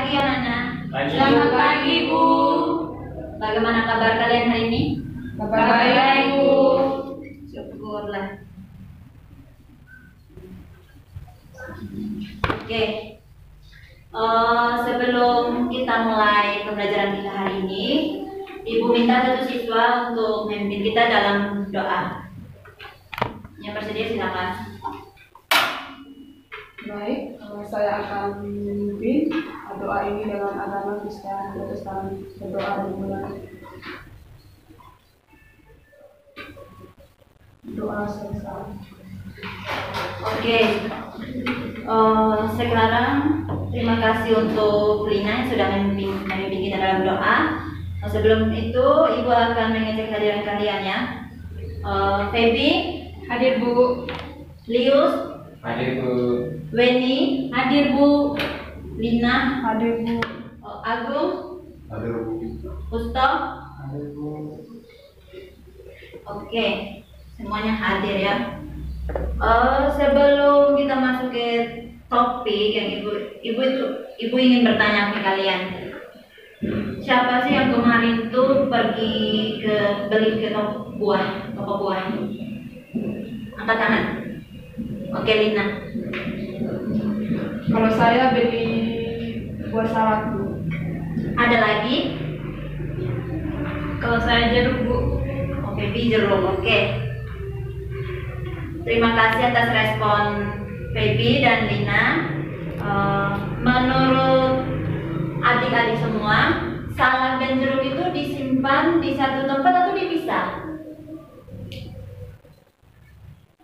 pagi anak-anak. Selamat pagi, Bu. Bagaimana kabar kalian hari ini? Baik, Bu. Syukurlah. Oke. Sebelum kita mulai pembelajaran kita hari ini, Ibu minta satu siswa untuk memimpin kita dalam doa. Yang bersedia silakan. Baik, saya akan memimpin doa ini dengan agama Kristen Protestan. Berdoa dimulai. Doa selesai. Oke. Sekarang terima kasih untuk Lina yang sudah memimpin kita dalam doa. Sebelum itu Ibu akan mengecek kehadiran kalian ya. Feby Hadir, Bu. Lius Hadir, Bu. Weni Hadir, Bu. Lina Hadir, Bu. Agung Hadir, Bu. Usto. Hadir, Bu. Oke, semuanya hadir ya. Sebelum kita masuk ke topik yang ibu ingin bertanya ke kalian. Siapa sih yang kemarin tuh pergi beli ke toko buah? Angkat tangan. Oke, Lina. Kalau saya beli buah salad, Bu. Ada lagi? Kalau saya jeruk, Bu. Oke, jeruk. Oke. Terima kasih atas respon Feby dan Lina. Menurut adik-adik semua, salad dan jeruk itu disimpan di satu tempat atau dipisah?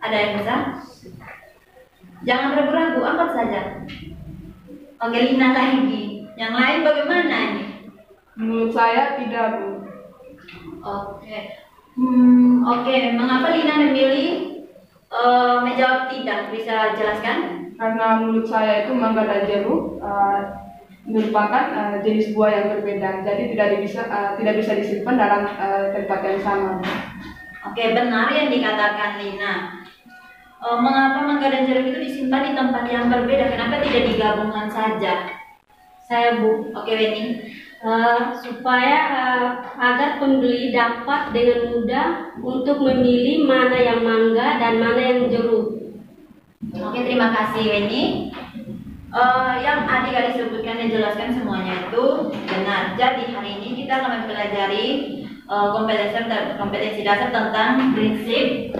Ada yang bisa? Jangan ragu-ragu, angkat saja. Oke, Lina lagi. Yang lain bagaimana ini? Menurut saya tidak, Bu. Oke. Oke. Mengapa Lina memilih menjawab tidak? Bisa jelaskan? Karena menurut saya itu mangga dan jeruk merupakan jenis buah yang berbeda, jadi tidak bisa disimpan dalam tempat yang sama. Oke, benar yang dikatakan Lina. Mengapa mangga dan jeruk itu disimpan di tempat yang berbeda? Kenapa tidak digabungkan saja? Saya, Bu. Oke, Weni. Supaya agar pembeli dapat dengan mudah untuk memilih mana yang mangga dan mana yang jeruk. Oke, terima kasih Weni. Yang adik-adik sebutkan dan jelaskan semuanya itu benar. Jadi hari ini kita akan mempelajari kompetensi dasar tentang prinsip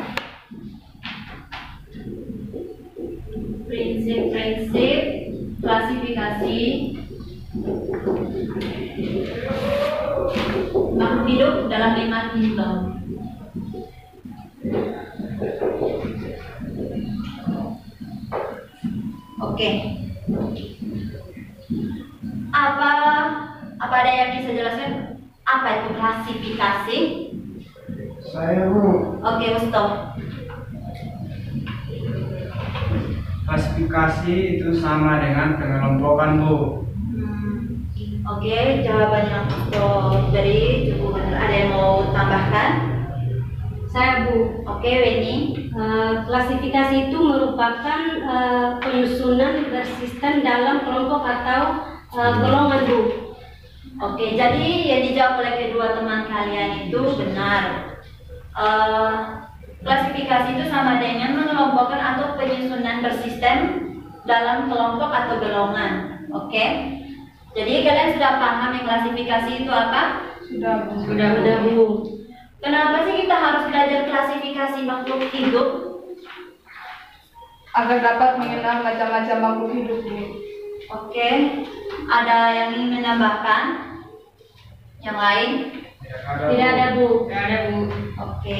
klasifikasi makhluk hidup dalam 5 kingdom. Oke. Apa ada yang bisa jelaskan apa itu klasifikasi? Saya, Bu. Oke, Usto. Klasifikasi itu sama dengan pengelompokan, Bu. Oke, jawabannya Usto. Jadi cukup benar. Ada yang mau tambahkan? Saya, Bu. Oke, Weni. Klasifikasi itu merupakan penyusunan bersistem dalam kelompok atau golongan, Bu. Oke, jadi yang dijawab oleh kedua teman kalian itu benar. Klasifikasi itu sama dengan mengelompokkan atau penyusunan bersistem dalam kelompok atau golongan. Oke. Jadi kalian sudah paham yang klasifikasi itu apa? Sudah, Bu. Sudah, Bu. Kenapa sih kita harus belajar klasifikasi makhluk hidup? Agar dapat mengenal macam-macam makhluk hidup, Bu. Oke. Ada yang ingin menambahkan? Yang lain? Tidak ada, Bu. Tidak ada, Bu. Oke.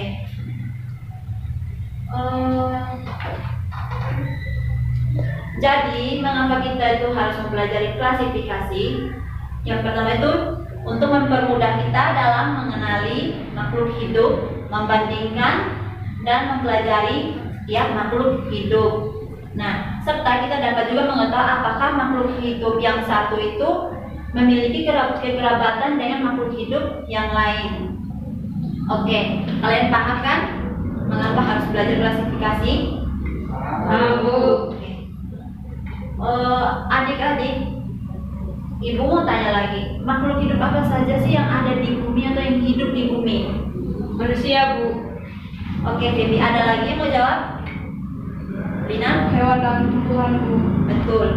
Jadi, mengapa kita itu harus mempelajari klasifikasi? Yang pertama itu untuk mempermudah kita dalam mengenali makhluk hidup, membandingkan dan mempelajari setiap makhluk hidup. Nah, serta kita dapat juga mengetahui apakah makhluk hidup yang satu itu memiliki kekerabatan dengan makhluk hidup yang lain. Oke, kalian paham kan mengapa harus belajar klasifikasi? Bu. Adik-adik, Ibu mau tanya lagi, makhluk hidup apa saja sih yang ada di bumi atau yang hidup di bumi? Manusia, Bu. Oke, Baby, ada lagi yang mau jawab? Lina? Hewan dan tumbuhan, Bu. Betul.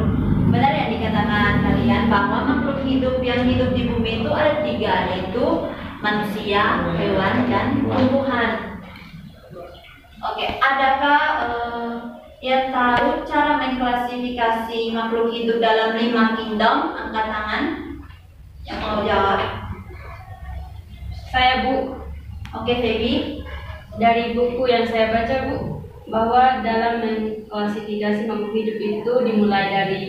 Benar yang dikatakan kalian bahwa makhluk hidup yang hidup di bumi itu ada 3, yaitu manusia, hewan, dan tumbuhan. Oke, adakah yang tahu cara mengklasifikasi makhluk hidup dalam 5 kingdom? Angkat tangan yang mau jawab. Saya, Bu. Oke, Baby. Dari buku yang saya baca, Bu, bahwa dalam mengklasifikasi makhluk hidup itu dimulai dari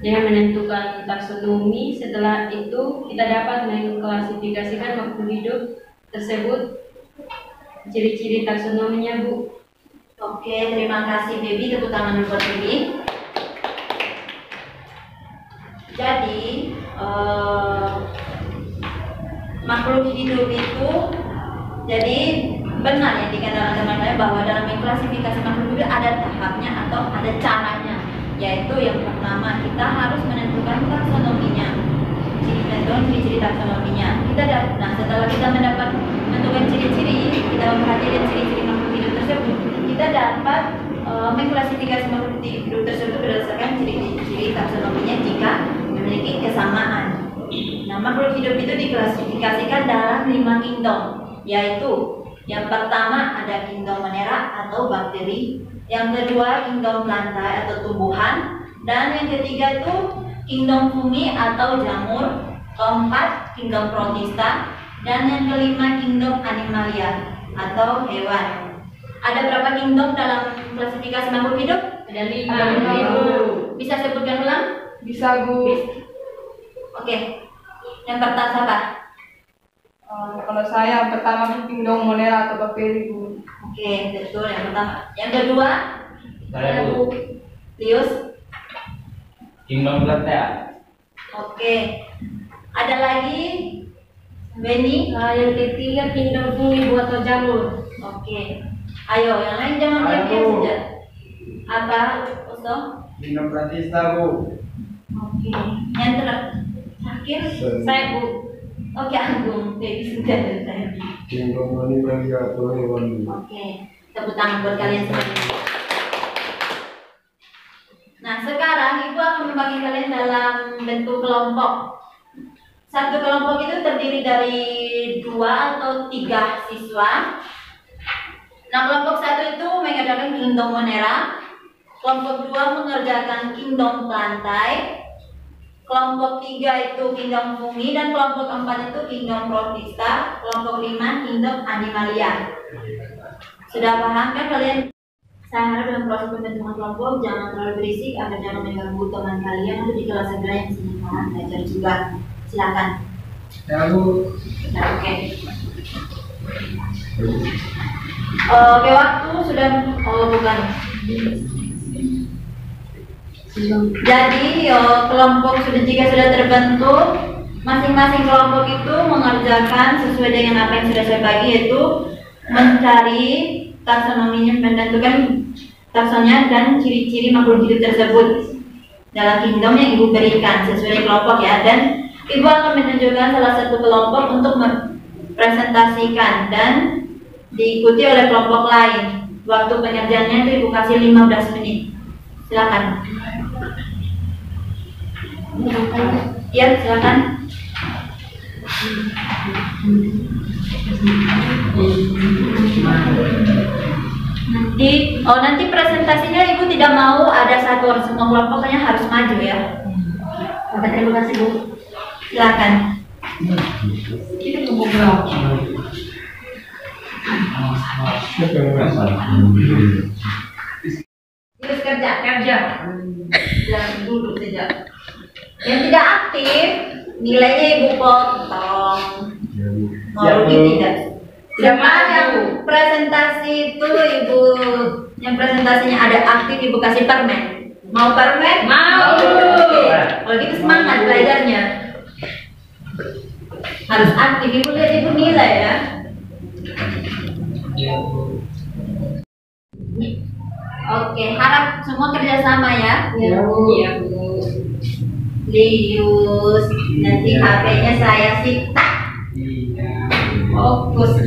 dengan menentukan taksonomi. Setelah itu kita dapat mengklasifikasikan makhluk hidup tersebut, ciri-ciri taksonominya, Bu. Oke, terima kasih Baby. Tepuk tangan dulu buat Baby. Jadi makhluk hidup itu, jadi benar yang dikatakan teman-teman bahwa dalam mengklasifikasi makhluk hidup ada tahapnya atau ada caranya, yaitu yang pertama kita harus menentukan taksonominya, ciri-ciri taksonominya. Nah, setelah kita menentukan ciri-ciri, kita memperhatikan ciri-ciri makhluk hidup tersebut, kita dapat mengklasifikasi makhluk hidup tersebut berdasarkan ciri-ciri taksonominya jika memiliki kesamaan. Nah, makhluk hidup itu diklasifikasikan dalam 5 kingdom, yaitu yang pertama ada kingdom monera atau bakteri, yang kedua kingdom plantae atau tumbuhan, dan yang ketiga itu kingdom fungi atau jamur, keempat kingdom protista, dan yang kelima kingdom animalia atau hewan. Ada berapa kingdom dalam klasifikasi makhluk hidup? Ada 5. Bisa sebutkan ulang? Bisa, Bu. Oke. Yang pertama siapa? Kalau saya yang pertama itu kingdom monera atau bakteri, Bu. Oke, betul yang pertama. Yang kedua? Saya, Bu. Lius? Kingdom Plantae. Oke. Ada lagi? Benny? Yang ketiga kingdom fungi, Bu, atau jamur. Oke. Ayo, yang lain jangan diam-diam saja. Apa, Uso? Kingdom Protista, Bu. Oke. Yang terakhir? Saya, Bu. Oke, Agung. Baby sudah dari tadi. Kingdom animalia atau hewan. Oke. Tepuk tangan buat kalian semua. Nah, sekarang Ibu akan membagi kalian dalam bentuk kelompok. Satu kelompok itu terdiri dari 2 atau 3 siswa. Nah, kelompok 1 itu mengerjakan kingdom monera, kelompok 2 mengerjakan kingdom plantae, kelompok 3 itu kingdom fungi, dan kelompok 4 itu kingdom protista, kelompok 5 kingdom animalia. Sudah paham kan kalian? Saya harap dalam proses pembentukan kelompok jangan terlalu berisik agar jangan mengganggu teman kalian untuk di kelas segera yang sedang belajar juga. Silakan. Ya, Bu. Nah, oke. Oke, waktu sudah bukan. Jadi kelompok jika sudah terbentuk, masing-masing kelompok itu mengerjakan sesuai dengan apa yang sudah saya bagi, yaitu mencari taksonominya, menentukan taksonnya dan ciri-ciri makhluk hidup tersebut dalam kingdom yang Ibu berikan sesuai kelompok ya. Dan Ibu akan menunjukkan salah satu kelompok untuk mempresentasikan dan diikuti oleh kelompok lain. Waktu pengerjaannya itu Ibu kasih 15 menit. Silakan. Ya, silakan. Nanti presentasinya Ibu tidak mau ada satu orang, semua kelompoknya harus maju ya. Oke, terima kasih Bu. Silakan. Terus kerja. Jangan duduk saja. Yang tidak aktif nilainya Ibu potong. Mau rugi tidak? Siapa yang presentasi itu Ibu, yang presentasinya ada aktif Ibu kasih permen. Mau permen? Mau. Kalau gitu semangat belajarnya. Harus aktif. Ibu lihat Ibu nilai ya. Oke, harap semua kerjasama ya. Iya, Bu. Lius, nanti HP-nya saya sita. Fokus.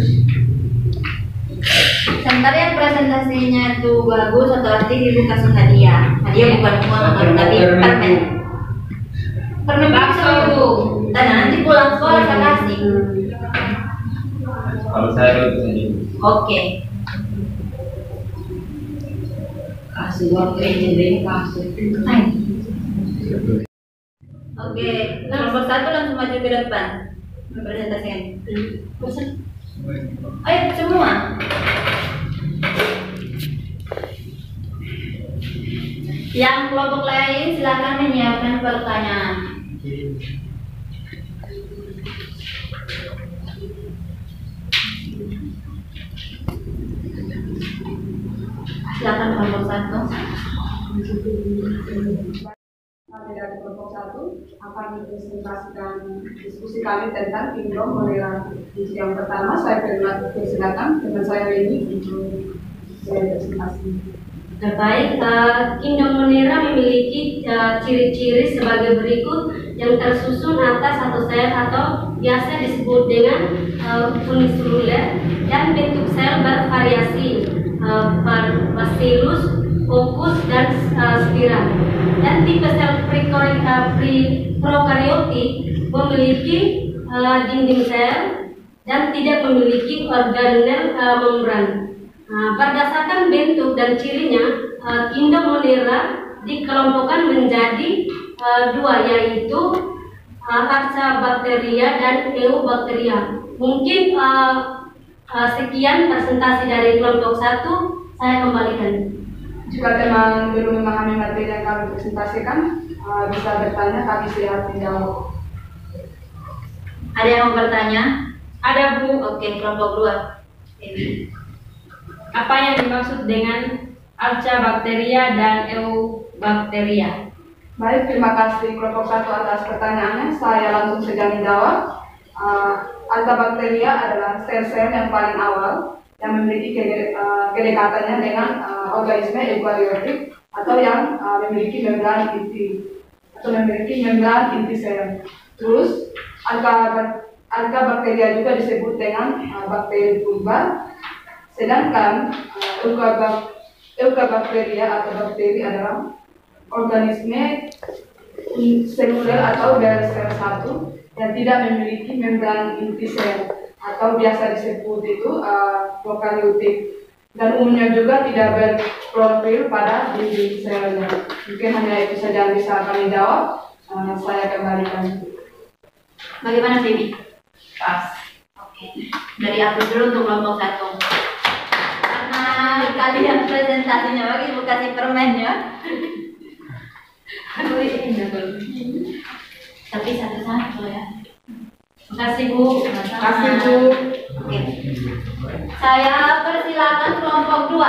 Sebentar ya, presentasinya itu bagus, atau nanti ibu kasih hadiah. Hadiah bukan uang, tapi permen. Permen bakso ibu. Dan nanti pulang sekolah saya kasih. Kalau saya itu saja. Oke. Kasih waktu ini kasih. Oke, nomor 1 langsung maju ke depan mempresentasikan. Ayo semua. Yang kelompok lain silakan menyiapkan pertanyaan. Silakan kelompok 1. Kami dari kelompok 1 akan mempresentasikan diskusi kami tentang Kingdom Monera. Yang pertama saya persilakan teman saya ini untuk presentasi. Baik, Kingdom Monera memiliki ciri-ciri sebagai berikut yang tersusun atas satu sel atau biasa disebut dengan uniseluler, dan bentuk sel bervariasi, bacillus, fokus, dan spiral. Dan tipe sel prokaryotik memiliki dinding sel dan tidak memiliki organel membran. Berdasarkan bentuk dan cirinya, Kingdom Monera dikelompokkan menjadi dua, yaitu Archaebacteria dan Eubacteria. Mungkin sekian presentasi dari kelompok 1, saya kembalikan. Jika teman belum memahami materi yang kami presentasikan, bisa bertanya, kami siap menjawab. Ada yang mau bertanya? Ada, Bu. Oke, kelompok 2. Apa yang dimaksud dengan Archaebacteria dan Eubacteria? Baik, terima kasih kelompok 1 atas pertanyaannya. Saya langsung saja menjawab. Archaebacteria adalah sel-sel yang paling awal yang memiliki kedekatannya dengan organisme eukariotik atau yang memiliki membran inti sel. Terus Archaebacteria juga disebut dengan bakteri purba, sedangkan Eubacteria atau bakteri adalah organisme seluler atau bersel satu yang tidak memiliki membran inti sel atau biasa disebut itu prokaryotik, dan umumnya juga tidak berklorofil pada dinding selnya. Mungkin hanya itu saja yang bisa kami jawab. Saya kembalikan. Bagaimana Bibi? Pas. Oke. Dari aku dulu untuk kelompok 1. Karena kalian presentasinya bagi ibu kasih permennya. Tapi satu-satu ya. Makasih, Bu. Terima kasih, Bu. Oke. Saya persilakan kelompok 2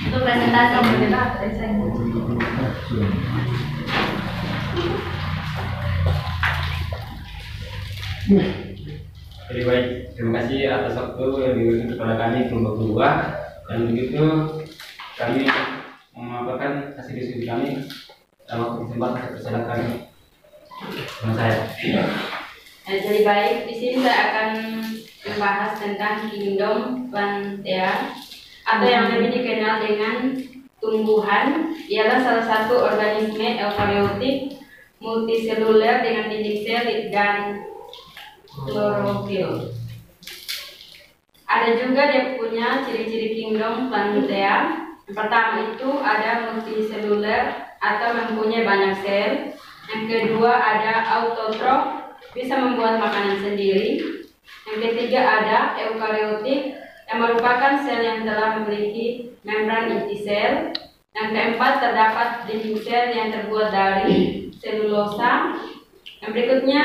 untuk presentasi. Jadi baik, terima kasih atas waktu yang diberikan kepada kami kelompok 2. Dan begitu kami memaparkan hasil diskusi kami. Dalam waktu kesempatan saya persilakan sama saya. Jadi baik, di sini saya akan membahas tentang Kingdom Plantae atau yang lebih dikenal dengan tumbuhan. Ialah salah satu organisme eukariotik multiseluler dengan dinding sel dan klorofil. Ada juga dia punya ciri-ciri Kingdom Plantae. Yang pertama itu ada multiseluler atau mempunyai banyak sel. Yang kedua ada autotrof, bisa membuat makanan sendiri. Yang ketiga ada eukariotik, yang merupakan sel yang telah memiliki membran inti sel. Yang keempat terdapat dinding sel yang terbuat dari selulosa. Yang berikutnya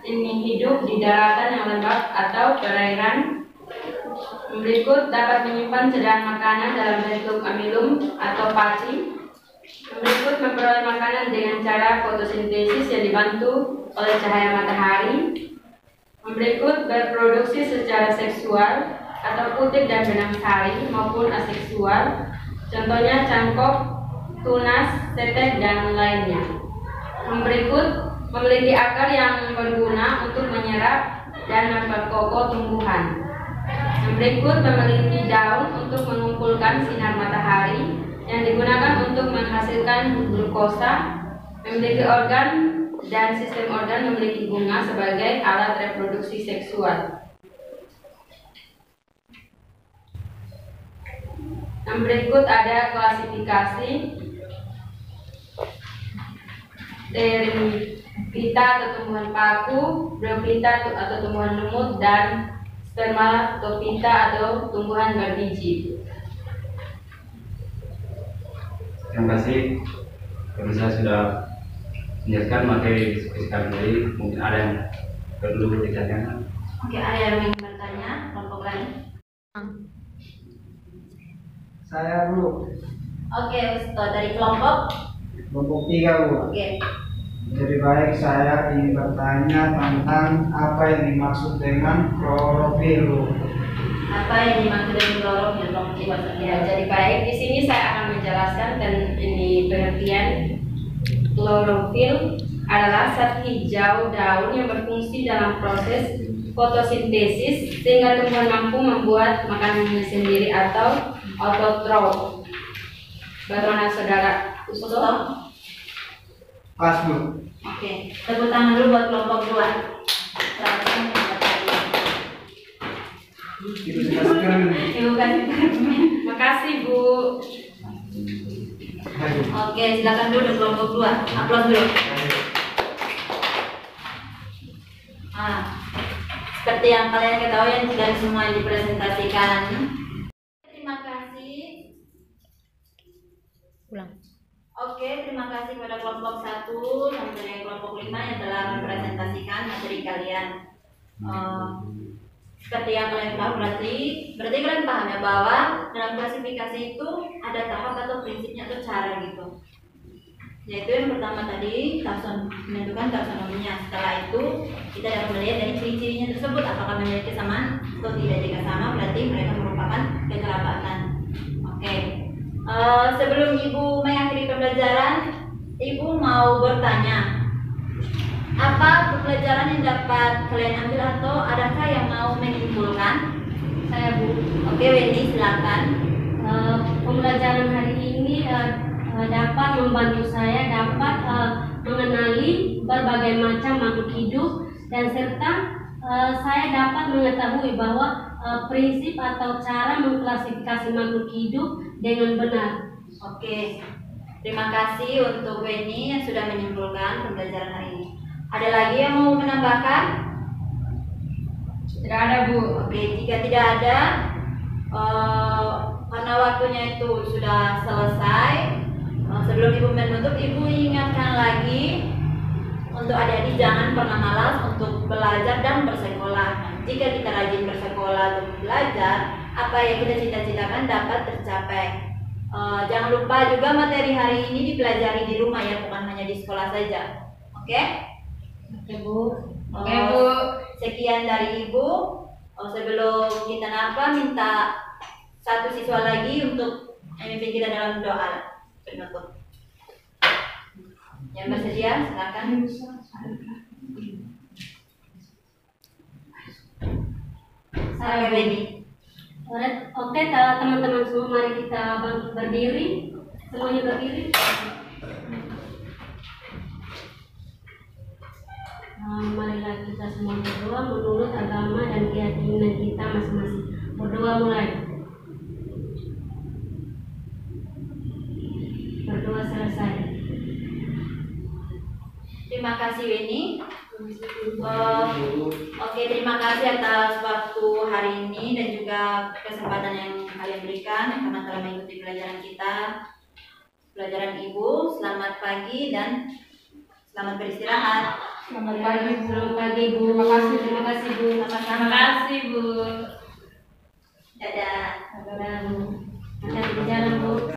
ini hidup di daratan yang lembab atau perairan. Yang berikut dapat menyimpan cadangan makanan dalam bentuk amilum atau paci. Yang berikut memperoleh makanan dengan cara fotosintesis yang dibantu oleh cahaya matahari. Yang berikut berproduksi secara seksual atau putik dan benang sari maupun aseksual. Contohnya cangkok, tunas, setek, dan lainnya. Yang berikut, memiliki akar yang berguna untuk menyerap dan memperkokoh tumbuhan. Yang berikut, memiliki daun untuk mengumpulkan sinar matahari yang digunakan untuk menghasilkan glukosa. Memiliki organ dan sistem organ memiliki bunga sebagai alat reproduksi seksual. Yang berikut ada klasifikasi Dermiphyta atau tumbuhan paku, Bryophyta atau tumbuhan lumut, dan Spermatophyta atau tumbuhan berbiji. Terima kasih. Karena saya sudah menjelaskan materi diskusi kali ini, mungkin ada yang perlu ditanyakan. Oke, ada yang ingin bertanya? Kelompok lain? Saya Bu, Oke, Ustaz, dari kelompok? kelompok 3 Bu. Oke. Jadi baik, saya ingin bertanya tentang apa yang dimaksud dengan klorofil Bu. Apa yang dimaksud dengan klorofil? Kelompok 3. Ya, jadi baik, di sini saya akan menjelaskan dan ini pengertian klorofil adalah zat hijau daun yang berfungsi dalam proses fotosintesis sehingga tumbuhan mampu membuat makanannya sendiri atau autotrof. Bagaimana saudara Usto? Pas Bu. Oke, tepuk tangan dulu buat kelompok 2. Itu dikasihkan. Ibu kasih. Makasih Bu. Ayo. Oke, silakan dulu kelompok 2. Aplaus dulu. Seperti yang kalian ketahui yang sudah semua dipresentasikan. Terima kasih. Ulang. Oke, terima kasih kepada kelompok 1 sampai kelompok 5 yang telah mempresentasikan materi kalian. Seperti yang kalian tahu, berarti kalian paham ya bahwa dalam klasifikasi itu ada tahap atau prinsipnya atau cara gitu. Yaitu yang pertama tadi menentukan taksonominya. Setelah itu kita dapat melihat dari ciri-cirinya tersebut apakah memiliki kesamaan atau tidak. Jika sama berarti mereka merupakan kekerabatan. Oke. Sebelum Ibu mengakhiri pembelajaran, Ibu mau bertanya, apa pembelajaran yang dapat kalian ambil atau adakah yang mau menyimpulkan? Saya Bu. Oke, Wendy silakan. Pembelajaran hari ini dapat membantu saya dapat mengenali berbagai macam makhluk hidup dan serta saya dapat mengetahui bahwa prinsip atau cara mengklasifikasi makhluk hidup dengan benar. Oke, terima kasih untuk Wendy yang sudah menyimpulkan pembelajaran hari ini. Ada lagi yang mau menambahkan? Tidak ada Bu. Oke, jika tidak ada, karena waktunya itu sudah selesai, sebelum Ibu menutup, Ibu ingatkan lagi untuk adik-adik jangan pernah malas untuk belajar dan bersekolah. Jika kita rajin bersekolah dan belajar, apa yang kita cita-citakan dapat tercapai. Jangan lupa juga materi hari ini dipelajari di rumah ya, bukan hanya di sekolah saja. Oke? Oke Bu. Oke Bu. Sekian dari Ibu. Sebelum kita minta satu siswa lagi untuk memimpin kita dalam doa penutup. Yang bersedia silakan. Saya Wendy. Oke, teman-teman semua, mari kita berdiri. Semuanya berdiri. Marilah kita semua berdoa menurut agama dan keyakinan kita masing-masing. Berdoa mulai. Berdoa selesai. Terima kasih Wendy. Oke, terima kasih atas waktu hari ini dan juga kesempatan yang kalian berikan karena telah mengikuti pelajaran kita, pelajaran Ibu. Selamat pagi dan selamat beristirahat. Selamat pagi Bu. Terima kasih Bu. Sama-sama. Terima kasih Bu. Dadah. Dadah Bu. Hati-hati di jalan Bu.